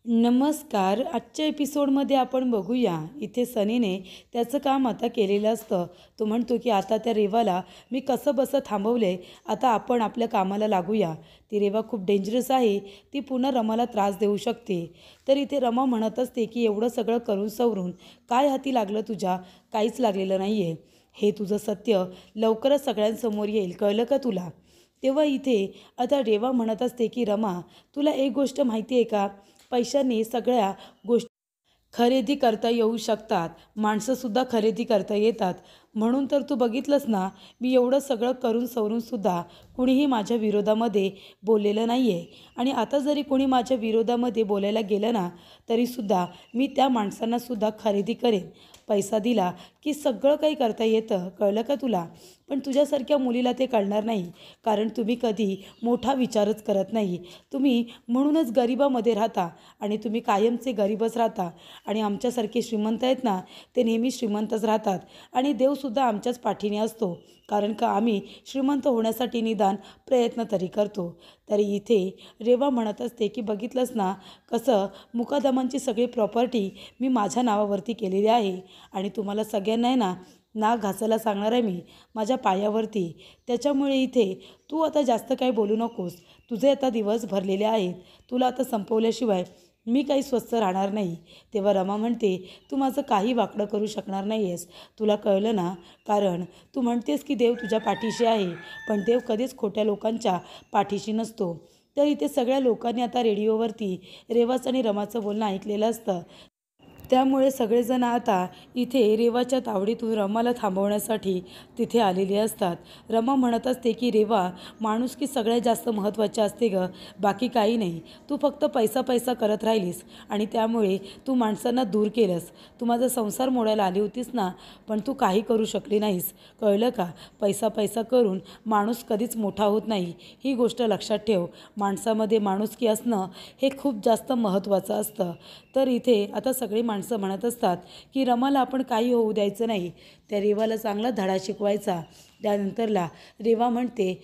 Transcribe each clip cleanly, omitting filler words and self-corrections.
नमस्कार. आजच्या एपिसोडमध्ये आपण बघूया, इथे सनीने त्याचं काम आता केलेलं असतं. तो म्हणतो की आता त्या रेवाला मी कसंबसं थांबवले, आता आपण आपल्या कामाला लागूया. ती रेवा खूप डेंजरस आहे, ती पुन्हा रमाला त्रास देऊ शकते. तर इथे रमा म्हणत असते की एवढं सगळं करून सवरून काय हाती लागलं तुझ्या? काहीच लागलेलं नाही आहे. हे तुझं सत्य लवकरच सगळ्यांसमोर येईल, कळलं का तुला? तेव्हा इथे आता रेवा म्हणत असते की रमा, तुला एक गोष्ट माहिती आहे का? पैशाने सगळ्या गोष्टी खरेदी करता येऊ शकतात. माणसंसुद्धा खरेदी करता येतात. म्हणून तर तू बघितलंस ना, मी एवढं सगळं करून सवरून सुद्धा कुणीही माझ्या विरोधामध्ये बोललेलं नाही आहे. आणि आता जरी कोणी माझ्या विरोधामध्ये बोलायला गेलं ना, तरीसुद्धा मी त्या माणसांनासुद्धा खरेदी करेन. पैसा दिला की सगळं काही करता येतं, कळलं का तुला? पण तुझ्यासारख्या मुलीला ते कळणार नाही. कारण तुम्ही कधी मोठा विचारच करत नाही. तुम्ही म्हणूनच गरिबामध्ये राहता आणि तुम्ही कायमचे गरीबच राहता. आणि आमच्यासारखे श्रीमंत आहेत ना, ते नेहमी श्रीमंतच राहतात. आणि देवसुद्धा आमच्याच पाठीने असतो. कारण का आम्ही श्रीमंत होण्यासाठी निदान प्रयत्न तरी करतो. तरी इथे रेवा म्हणत असते की बघितलंस ना, कसं मुकादमांची सगळी प्रॉपर्टी मी माझ्या नावावरती केलेली आहे. आणि तुम्हाला सगळ्यांना आहे ना, नाक घासायला सांगणार आहे मी माझ्या पायावरती. त्याच्यामुळे इथे तू आता जास्त काही बोलू नकोस. तुझे आता दिवस भरलेले आहेत. तुला आता संपवल्याशिवाय मी काही स्वस्थ राहणार नाही. तेव्हा रमा म्हणते, तू माझं काही वाकडं करू शकणार नाही आहेस. तुला कळलं ना? कारण तू म्हणतेस की देव तुझ्या पाठीशी आहे, पण देव कधीच खोट्या लोकांच्या पाठीशी नसतो. तर इथे सगळ्या लोकांनी आता रेडिओवरती रेवाचं आणि रमाचं बोलणं ऐकलेलं असतं. त्यामुळे सगळेजण आता इथे रेवाच्या तावडीतून रमाला थांबवण्यासाठी तिथे आलेले असतात. रमा म्हणत असते की रेवा, माणुसकी सगळ्यात जास्त महत्त्वाची असते गं, बाकी काही नाही. तू फक्त पैसा पैसा करत राहिलीस आणि त्यामुळे तू माणसांना दूर केलंस. तू माझा संसार मोडायला आली होतीस ना, पण तू काही करू शकली नाहीस, कळलं का? पैसा पैसा करून माणूस कधीच मोठा होत नाही, ही गोष्ट लक्षात ठेव. माणसामध्ये माणुसकी असणं हे खूप जास्त महत्त्वाचं असतं. तर इथे आता सगळी माणसं म्हणत असतात की रमाला आपण काही होऊ द्यायचं नाही. त्या रेवाला चांगला धडा शिकवायचा. त्यानंतरला रेवा म्हणते,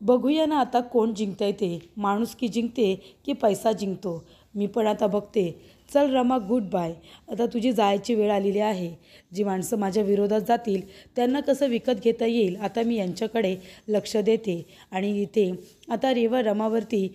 बघूया ना आता कोण जिंकतंय ते, माणुसकी जिंकते की पैसा जिंकतो. मी पण आता बघते. चल रमा, गुड बाय. आता तुझी जायची वेळ आलेली आहे. जी माणसं माझ्या विरोधात जातील त्यांना कसं विकत घेता येईल, आता मी यांच्याकडे लक्ष देते. आणि इथे आता रेवा रमावरती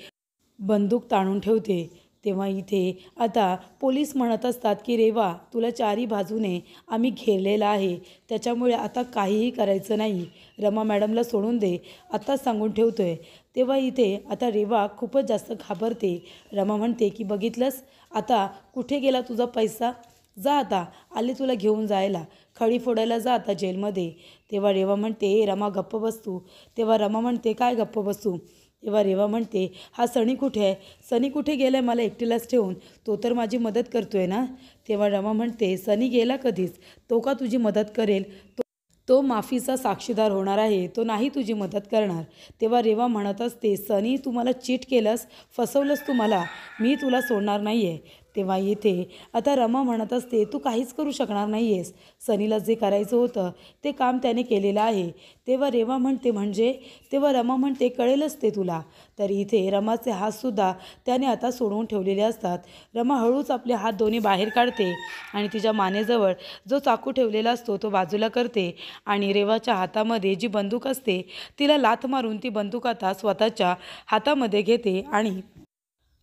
बंदूक ताणून ठेवते. तेव्हा इथे आता पोलीस म्हणत असतात की रेवा, तुला चारी बाजूने आम्ही घेरलेलं आहे. त्याच्यामुळे आता काहीही करायचं नाही. रमा मॅडमला सोडून दे, आत्ताच सांगून ठेवतोय. तेव्हा इथे आता रेवा खूपच जास्त घाबरते. रमा म्हणते की बघितलंस, आता कुठे गेला तुझा पैसा? जा आता, आले तुला घेऊन जायला. खडी फोडायला जा आता जेलमध्ये. तेव्हा रेवा म्हणते, रमा गप्प बस तू. तेव्हा रमा म्हणते, काय गप्प बसू? तेव्हा रेवा म्हणते, हा सनी कुठे आहे? सनी कुठे गेला आहे मला एकटीलाच ठेवून? तो तर माझी मदत करतोय ना? तेव्हा रमा म्हणते, सनी गेला कधीच. तो का तुझी मदत करेल? तो माफीचा साक्षीदार होणार आहे, तो नाही तुझी मदत करणार. तेव्हा रेवा म्हणत असते, सनी तू मला चीट केलंस, फसवलंस तू मला, मी तुला सोडणार नाही आहे. तेव्हा येथे आता रमा म्हणत असते, तू काहीच करू शकणार नाही आहेस. सनीला जे करायचं होतं ते काम त्याने केलेलं आहे. तेव्हा रेवा म्हणते, म्हणजे? तेव्हा रमा म्हणते, कळेलच ते तुला. तर इथे रमाचे हातसुद्धा त्याने आता सोडवून ठेवलेले असतात. रमा हळूच आपले हात दोन्ही बाहेर काढते आणि तिच्या मानेजवळ जो चाकू ठेवलेला असतो तो बाजूला करते. आणि रेवाच्या हातामध्ये जी बंदूक असते तिला लाथ मारून ती बंदूक आता स्वतःच्या हातामध्ये घेते. आणि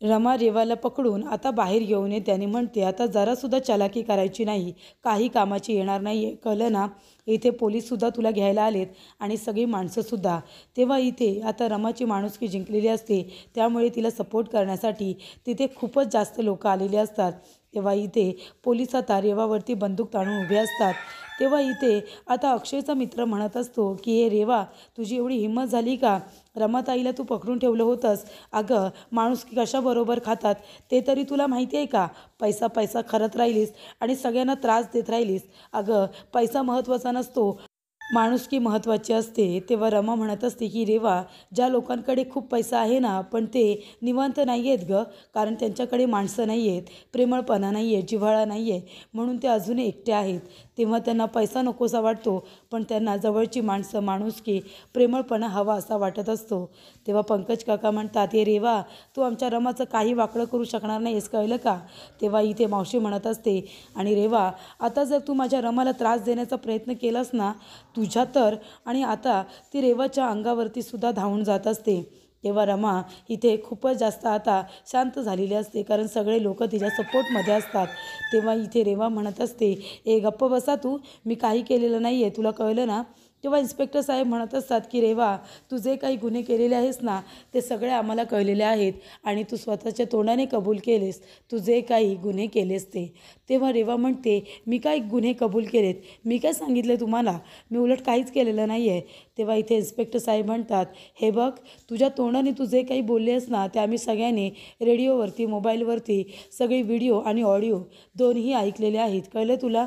रमा रेवाला पकडून आता बाहेर घेऊन येते आणि म्हणते, आता जरासुद्धा चलाकी करायची नाही, काही कामाची येणार नाही आहे, कळलं ना? इथे पोलीससुद्धा तुला घ्यायला आलेत आणि सगळी माणसंसुद्धा. तेव्हा इथे आता रमाची माणुसकी जिंकलेली असते, त्यामुळे तिला सपोर्ट करण्यासाठी तिथे खूपच जास्त लोक आलेले असतात. तेव्हा इथे पोलीस आता रेवावरती बंदूक ताणून उभे असतात. तेव्हा इथे आता अक्षयचा मित्र म्हणत असतो की हे रेवा, तुझी एवढी हिंमत झाली का? रमाताईला तू पकडून ठेवलं होतंस. अगं, माणुसकी कशाबरोबर खातात ते तरी तुला माहिती आहे का? पैसा पैसा करत राहिलीस आणि सगळ्यांना त्रास देत राहिलीस. अगं, पैसा महत्त्वाचा नसतो, माणुसकी महत्त्वाची असते. तेव्हा रमा म्हणत असते की रेवा, ज्या लोकांकडे खूप पैसा आहे ना, पण ते निवांत नाही आहेत गं, कारण त्यांच्याकडे माणसं नाही आहेत, प्रेमळपणा नाही आहे, जिव्हाळा नाही आहे, म्हणून ते अजूनही एकटे आहेत. तेव्हा त्यांना पैसा नकोसा वाटतो, पण त्यांना जवळची माणसं, माणुसकी, प्रेमळपणा हवा असा वाटत असतो. तेव्हा पंकज काका म्हणतात, "हे रेवा, तू आमच्या रमाचं काही वाकडं करू शकणार नाहीस, कळलं का?" तेव्हा इथे मावशी म्हणत असते, "आणि रेवा, आता जर तू माझ्या रमाला त्रास देण्याचा प्रयत्न केलास ना, तुझ्या तर." आणि आता ती रेवाच्या अंगावरती सुद्धा धावून जात असते. तेव्हा रमा इथे खूपच जास्त आता शांत झालेली असते, कारण सगळे लोक तिच्या सपोर्टमध्ये असतात. तेव्हा इथे रेवा म्हणत असते, "ए गप्प बसा तू, मी काही केलेलं नाही आहे, तुला कळलं ना?" तेव्हा इन्स्पेक्टर साहेब म्हणत असतात की रेवा, तू जे काही गुन्हे केलेले आहेस ना, ते सगळे आम्हाला कळलेले आहेत आणि तू स्वतःच्या तोंडाने कबूल केलेस तू जे काही गुन्हे केलेस ते. तेव्हा रेवा म्हणते, "मी काय गुन्हे कबूल केलेत? मी काय सांगितले तुम्हाला? मी उलट काहीच केलेलं नाही आहे." तेव्हा इथे इन्स्पेक्टर साहेब म्हणतात, "हे बघ, तुझ्या तोंडाने तू जे काही बोललेस ना, ते आम्ही सगळ्यांनी रेडिओवरती, मोबाईलवरती सगळे व्हिडिओ आणि ऑडिओ दोन्ही ऐकलेले आहेत, कळलं तुला?"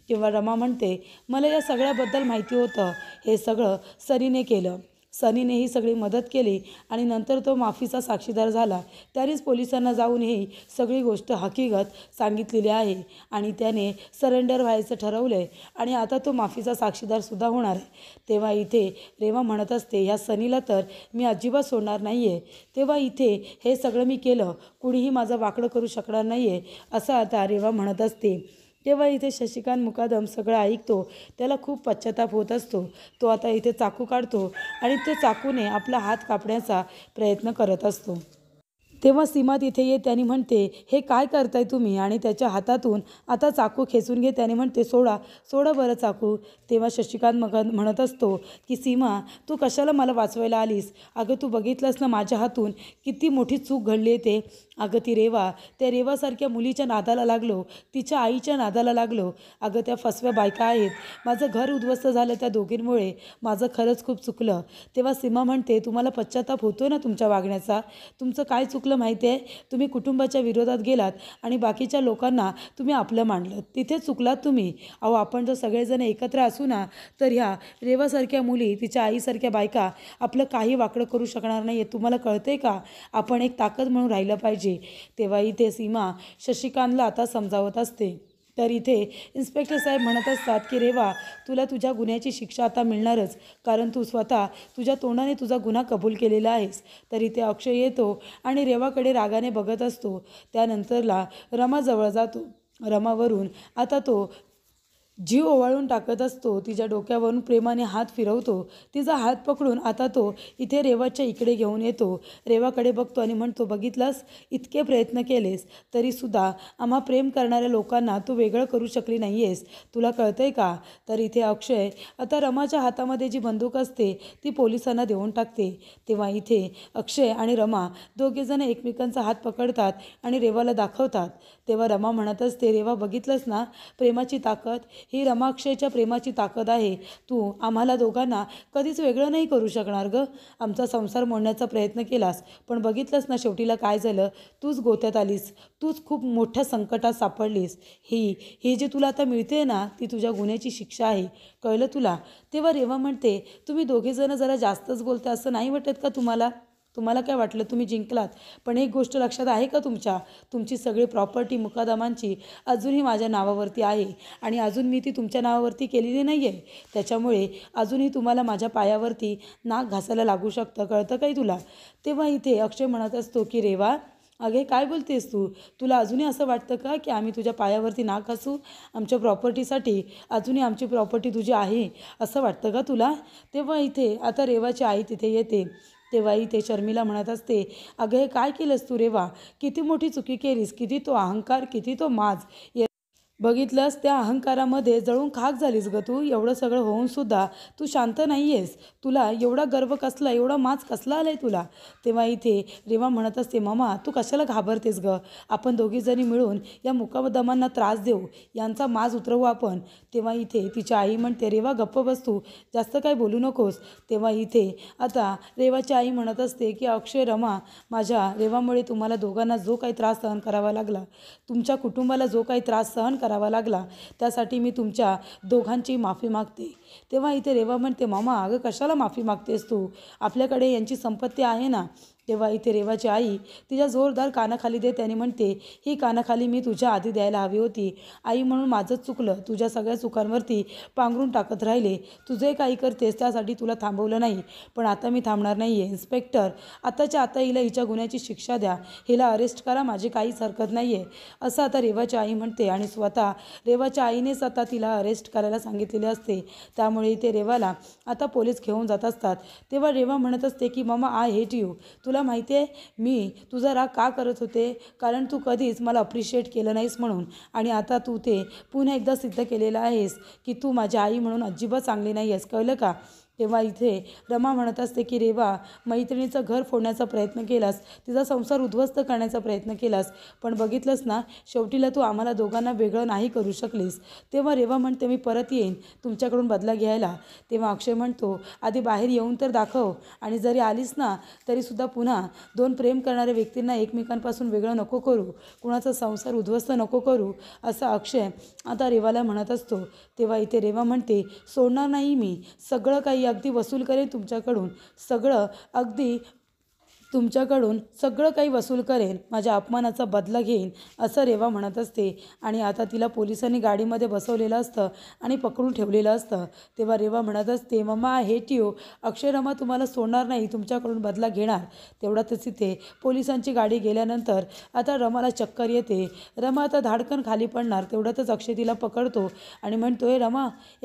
तेव्हा रमा म्हणते, "मला या सगळ्याबद्दल माहिती होतं. हे सगळं सनीने केलं. सनीने ही सगळी मदत केली आणि नंतर तो माफीचा साक्षीदार झाला. त्यानेच पोलिसांना जाऊन ही सगळी गोष्ट हकीकत सांगितलेली आहे आणि त्याने सरेंडर व्हायचं ठरवलं आहे आणि आता तो माफीचा साक्षीदारसुद्धा होणार आहे." तेव्हा इथे रेवा म्हणत असते, "ह्या सनीला तर मी अजिबात सोडणार नाही आहे." तेव्हा इथे हे सगळं मी केलं, कुणीही माझं वाकडं करू शकणार नाही आहे, असं आता रेवा म्हणत असते. तेव्हा इथे शशिकांत मुकादम सगळं ऐकतो. त्याला खूप पश्चाताप होत असतो. तो आता इथे चाकू काढतो आणि तो चाकूने आपला हात कापण्याचा प्रयत्न करत असतो. तेव्हा सीमा तिथे येते आणि म्हणते, "हे काय करताय तुम्ही?" आणि त्याच्या हातातून आता चाकू खेचून घेते आणि म्हणते, "सोडा, सोडा बरं चाकू." तेव्हा शशिकांत मग म्हणत असतो की सीमा, तू कशाला मला वाचवायला आलीस? अगं तू बघितलंस ना माझ्या हातून किती मोठी चूक घडली आहे ते. अगं ती रेवा, त्या रेवासारख्या मुलीच्या नादाला लागलो, तिच्या आईच्या नादाला लागलो. अगं त्या फसव्या बायका आहेत. माझं घर उद्ध्वस्त झालं त्या दोघींमुळे. माझं खरंच खूप चुकलं." तेव्हा सीमा म्हणते, "तुम्हाला पश्चाताप होतो ना तुमच्या वागण्याचा? तुमचं काय चुकलं माहिती आहे? तुम्ही कुटुंबाच्या विरोधात गेलात आणि बाकीच्या लोकांना तुम्ही आपलं मानलं. तिथे चुकलात तुम्ही. अहो, आपण जर सगळेजण एकत्र असू ना, तर ह्या रेवासारख्या मुली, तिच्या आईसारख्या बायका आपलं काही वाकडं करू शकणार नाही आहे. तुम्हाला कळतंय का? आपण एक ताकद म्हणून राहिलं पाहिजे." तेव्हा इथे सीमा शशिकांतला आता समजावत असते. तर इथे इन्स्पेक्टर साहेब म्हणत असतात की रेवा, तुला तुझ्या गुन्ह्याची शिक्षा आता मिळणारच, कारण तू स्वतः तुझ्या तोंडाने तुझा गुन्हा कबूल केलेला आहेस. तर इथे अक्षय येतो आणि रेवाकडे रागाने बघत असतो. त्यानंतरला रमाजवळ जातो. रमावरून आता तो जीव ओवाळून टाकत असतो. तिच्या डोक्यावरून प्रेमाने हात फिरवतो. तिचा हात पकडून आता तो इथे रेवाच्या इकडे घेऊन येतो. रेवाकडे बघतो आणि म्हणतो, "बघितलंस, इतके प्रयत्न केलेस तरीसुद्धा आम्हा प्रेम करणाऱ्या लोकांना तू वेगळं करू शकली नाही आहेस. तुला कळतंय का?" तर इथे अक्षय आता रमाच्या हातामध्ये जी बंदूक असते ती पोलिसांना देऊन टाकते. तेव्हा इथे अक्षय आणि रमा दोघेजण एकमेकांचा हात पकडतात आणि रेवाला दाखवतात. तेव्हा रमा म्हणत असते, "रेवा, बघितलंस ना प्रेमाची ताकद? ही रमाक्षयच्या प्रेमाची ताकद आहे. तू आम्हाला दोघांना कधीच वेगळं नाही करू शकणार गं. आमचा संसार मोडण्याचा प्रयत्न केलास, पण बघितलंस ना शेवटीला काय झालं? तूच गोत्यात आलीस. तूच खूप मोठ्या संकटात सापडलीस. ही ही जी तुला आता मिळते ना, ती तुझ्या गुन्ह्याची शिक्षा आहे. कळलं तुला?" तेव्हा रेवा म्हणते, "तुम्ही दोघेजणं जरा जास्तच बोलता, असं नाही वाटत का तुम्हाला? तुम्हाला काय वाटलं तुम्ही जिंकलात, पण एक गोष्ट लक्षात आहे का तुमच्या? तुमची सगळी प्रॉपर्टी मुकादमांची अजूनही माझ्या नावावरती आहे आणि अजून मी ती तुमच्या नावावरती केलेली नाही आहे. त्याच्यामुळे अजूनही तुम्हाला माझ्या पायावरती नाक घासायला लागू शकतं, कळतं काही तुला?" तेव्हा इथे अक्षय म्हणत असतो की रेवा, अगे काय बोलतेस तू? तुला अजूनही असं वाटतं का की आम्ही तुझ्या पायावरती नाक घासू आमच्या प्रॉपर्टीसाठी? अजूनही आमची प्रॉपर्टी तुझी आहे असं वाटतं का तुला? तेव्हा इथे आता रेवाची आई तिथे येते. तेव्हा इथे शर्मिला म्हणत असते, "अगं हे काय केलंस तू रेवा? किती मोठी चुकी केलीस, किती तो अहंकार, किती तो माज. बघितलंस त्या अहंकारामध्ये जळून खाक झालीस गं तू. एवढं सगळं होऊनसुद्धा तू शांत नाही आहेस. तुला एवढा गर्व कसला, एवढा माज कसला आला आहे तुला?" तेव्हा इथे रेवा म्हणत असते, "मामा, तू कशाला घाबरतेस गं? आपण दोघीजणी मिळून या मुकादमांना त्रास देऊ, यांचा माज उतरवू आपण." तेव्हा इथे तिची आई म्हणते, "रेवा गप्प बस तू, जास्त काय बोलू नकोस." तेव्हा इथे आता रेवाची आई म्हणत असते की "अक्षय, रमा, माझ्या रेवामुळे तुम्हाला दोघांना जो काही त्रास सहन करावा लागला, तुमच्या कुटुंबाला जो काही त्रास सहन करावा लागला त्यासाठी मी तुमच्या दोघांची माफी मागते. तेव्हा इथे रेवा म्हणते, मामा अगं कशाला माफी मागतेस तू, आपल्याकडे यांची संपत्ती आहे ना. तेव्हा इथे रेवाची आई तिच्या जोरदार कानाखाली देते आणि म्हणते, ही कानाखाली मी तुझ्या आधी द्यायला हवी होती. आई म्हणून माझंच चुकलं, तुझ्या सगळ्या चुकांवरती पांघरून टाकत राहिले. तू जे काही करतेस त्यासाठी तुला थांबवलं नाही, पण आता मी थांबणार नाही आहे. इन्स्पेक्टर आताच्या आता हिला हिच्या गुन्ह्याची शिक्षा द्या, हिला अरेस्ट करा, माझी काहीच हरकत नाही आहे असं आता रेवाची आई म्हणते. आणि स्वतः रेवाच्या आईनेच आता तिला अरेस्ट करायला सांगितलेले असते. त्यामुळे इथे रेवाला आता पोलीस घेऊन जात असतात. तेव्हा रेवा म्हणत असते की मामा आय हेट यू, तुला माहिती आहे मी तुझा राग का करत होते, कारण तू कधीच मला अप्रिशिएट केलं नाहीस म्हणून. आणि आता तू ते पुन्हा एकदा सिद्ध केलेलं आहेस की तू माझी आई म्हणून अजिबात चांगली नाही आहेस, कळलं का. तेव्हा इथे रमा म्हणत असते की रेवा मैत्रिणीचं घर फोडण्याचा प्रयत्न केलास, तिचा संसार उद्ध्वस्त करण्याचा प्रयत्न केलास, पण बघितलंस ना शेवटीला तू आम्हाला दोघांना वेगळं नाही करू शकलीस. तेव्हा रेवा म्हणते मी परत येईन तुमच्याकडून बदला घ्यायला. तेव्हा अक्षय म्हणतो आधी बाहेर येऊन तर दाखव, आणि जरी आलीस ना तरीसुद्धा पुन्हा दोन प्रेम करणाऱ्या व्यक्तींना एकमेकांपासून वेगळं नको करू, कुणाचा संसार उद्ध्वस्त नको करू असं अक्षय आता रेवाला म्हणत असतो. तेव्हा इथे रेवा म्हणते सोडणार नाही मी, सगळं काही अगदी वसूल करेन तुमच्याकडून, सगळं काही वसूल करेन, माझ्या अपमानाचा बदला घेईन असं रेवा म्हणत असते. आणि आता तिला पोलिसांनी गाडीमध्ये बसवलेलं असतं आणि पकडून ठेवलेलं असतं. तेव्हा रेवा म्हणत असते मम्मा आय हेट यू, अक्षय रमा तुम्हाला सोडणार नाही, तुमच्याकडून बदला घेणार. तेवढ्यातच इथे पोलिसांची गाडी गेल्यानंतर आता रमाला चक्कर येते. रमा आता धाडकन खाली पडणार. तेवढ्यातच अक्षय तिला पकडतो आणि म्हणतो ए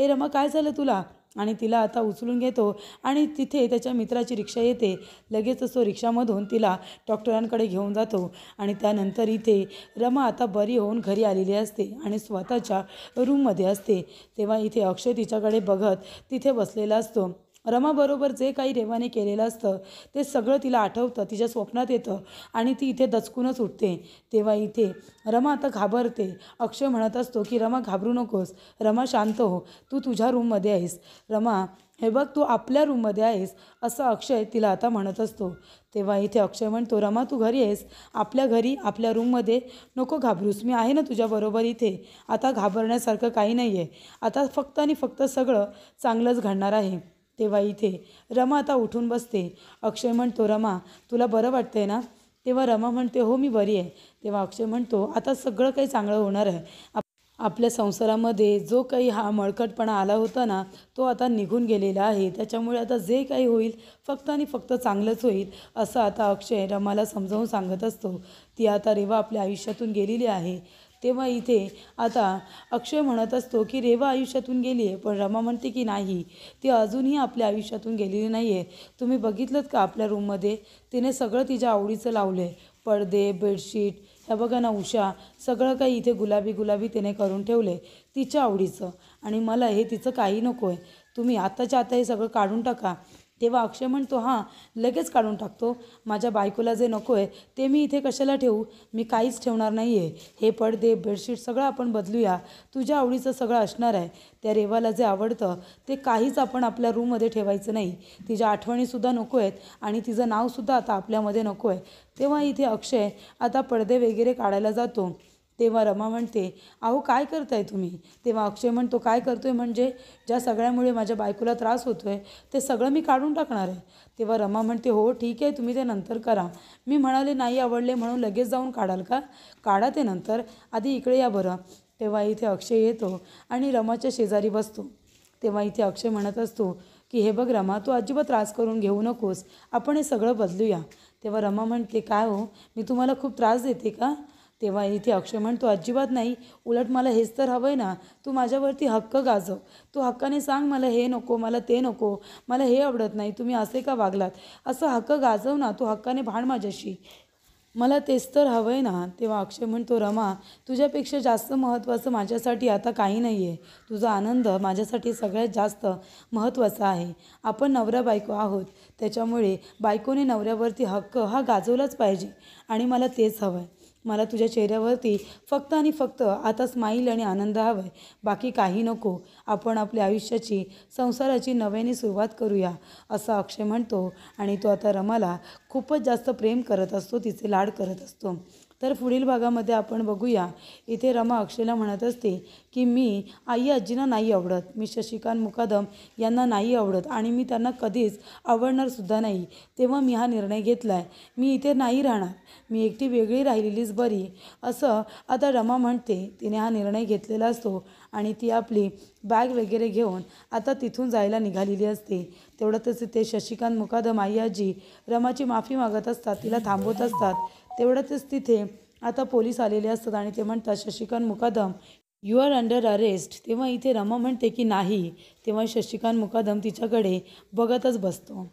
रमा काय झालं तुला, आणि तिला आता उचलून घेतो. आणि तिथे त्याच्या मित्राची रिक्षा येते. लगेचच तो रिक्षामधून तिला डॉक्टरांकडे घेऊन जातो. आणि त्यानंतर इथे रमा आता बरी होऊन घरी आलेली असते आणि स्वतःच्या रूममध्ये असते. तेव्हा इथे अक्षय तिच्याकडे बघत तिथे बसलेला असतो. रमाबरोबर जे काही रेवाने केलेलं असतं ते सगळं तिला आठवतं, तिच्या स्वप्नात येतं आणि ती इथे दचकूनच उठते. तेव्हा इथे रमा आता घाबरते. अक्षय म्हणत असतो की रमा घाबरू नकोस, रमा शांत हो, तू तुझ्या रूममध्ये आहेस, रमा हे बघ तू आपल्या रूममध्ये आहेस असं अक्षय तिला आता म्हणत असतो. तेव्हा इथे अक्षय म्हणतो रमा तू घरी आहेस, आपल्या घरी आपल्या रूममध्ये, नको घाबरूस, मी आहे ना तुझ्याबरोबर इथे, आता घाबरण्यासारखं काही नाही आहे, आता फक्त आणि फक्त सगळं चांगलंच घडणार आहे. तेव्हा इथे रमा आता उठून बसते. अक्षय म्हणतो रमा तुला बरं वाटतंय ना. तेव्हा रमा म्हणते हो मी बरी आहे. तेव्हा अक्षय म्हणतो आता सगळं काही चांगलं होणार आहे, आपल्या संसारामध्ये जो काही हा मळकटपणा आला होता ना तो आता निघून गेलेला आहे, त्याच्यामुळे आता जे काही होईल फक्त आणि फक्त चांगलंच होईल असं आता अक्षय रमाला समजावून सांगत असतो. ती आता रेवा आपल्या आयुष्यातून गेलेली आहे. तेव्हा इथे आता अक्षय म्हणत असतो की रेवा आयुष्यातून गेली आहे, पण रमा म्हणते की नाही, ती अजूनही आपल्या आयुष्यातून गेलेली नाही आहे. तुम्ही बघितलं का आपल्या रूममध्ये तिने सगळं तिच्या आवडीचं लावलं आहे, पडदे बेडशीट ह्या बघा ना उषा, सगळं काही इथे गुलाबी गुलाबी तिने करून ठेवले तिच्या आवडीचं, आणि मला हे तिचं काही नको आहे, तुम्ही आताच्या आता हे सगळं काढून टाका. तेव्हा अक्षय म्हणतो हां लगेच काढून टाकतो, माझ्या बायकोला जे नको आहे ते मी इथे कशाला ठेवू, मी काहीच ठेवणार नाही आहे, हे पडदे बेडशीट सगळं आपण बदलूया, तुझ्या आवडीचं सगळं असणार आहे. त्या रेवाला जे आवडतं ते काहीच आपण आपल्या रूममध्ये ठेवायचं नाही, तिच्या आठवणीसुद्धा नको आहेत आणि तिचं नावसुद्धा आता आपल्यामध्ये नको आहे. तेव्हा इथे अक्षय आता पडदे वगैरे काढायला जातो. तेव्हा रमा म्हणते अहो काय करताय तुम्ही. तेव्हा अक्षय म्हणतो काय करतोय म्हणजे, ज्या सगळ्यामुळे माझ्या बायकोला त्रास होतो आहे ते सगळं मी काढून टाकणार आहे. तेव्हा रमा म्हणते हो ठीक आहे तुम्ही ते नंतर करा, मी म्हणाले नाही आवडले म्हणून लगेच जाऊन काढाल का, काढा ते नंतर, आधी इकडे या बरं. तेव्हा इथे अक्षय येतो आणि रमाच्या शेजारी बसतो. तेव्हा इथे अक्षय म्हणत असतो की हे बघ रमा तू अजिबात त्रास करून घेऊ नकोस, आपण हे सगळं बदलूया. तेव्हा रमा म्हणते काय हो मी तुम्हाला खूप त्रास देते का. तेव्हा इथे अक्षय म्हणतो अजिबात नाही, उलट मला हेच तर हवं आहे ना, तू माझ्यावरती हक्क गाजव, तू हक्काने सांग मला हे नको, मला ते नको, मला हे आवडत नाही, तुम्ही असे का वागलात, असं हक्क गाजव ना, तू हक्काने भांड माझ्याशी, मला तेच तर हवं आहे ना. तेव्हा अक्षय म्हणतो रमा तुझ्यापेक्षा जास्त महत्त्वाचं माझ्यासाठी आता काही नाही आहे, तुझा आनंद माझ्यासाठी सगळ्यात जास्त महत्त्वाचा आहे. आपण नवरा बायको आहोत, त्याच्यामुळे बायकोने नवऱ्यावरती हक्क हा गाजवलाच पाहिजे आणि मला तेच हवं आहे. मला तुझ्या चेहऱ्यावरती फक्त आणि फक्त आता स्माईल आणि आनंद हवा आहे, बाकी काही नको, आपण आपल्या आयुष्याची संसाराची नव्याने सुरुवात करूया असं अक्षय म्हणतो. आणि तो आता रमाला खूपच जास्त प्रेम करत असतो, तिचे लाड करत असतो. तर पुढील भागामध्ये आपण बघूया, इथे रमा अक्षयला म्हणत असते की मी आई आजींना नाही आवडत, मी शशिकांत मुकादम यांना नाही आवडत आणि मी त्यांना कधीच आवडणारसुद्धा नाही. तेव्हा मी हा निर्णय घेतला आहे, मी इथे नाही राहणार, मी एकटी वेगळी राहिलेलीच बरी, असं आता रमा म्हणते. तिने हा निर्णय घेतलेला असतो आणि ती आपली बॅग वगैरे घेऊन आता तिथून जायला निघालेली असते. तेवढ्यातच ते शशिकांत मुकादम आई आजी रमाची माफी मागत असतात, तिला थांबवत असतात. तेवढ्यातच तिथे आता पोलीस आलेले असतात आणि ते म्हणतात, शशिकांत मुकादम यू आर अंडर अरेस्ट. तेव्हा इथे रमा म्हणते की नाही. तेव्हा शशिकांत मुकादम तिच्याकडे बघतच बसतो.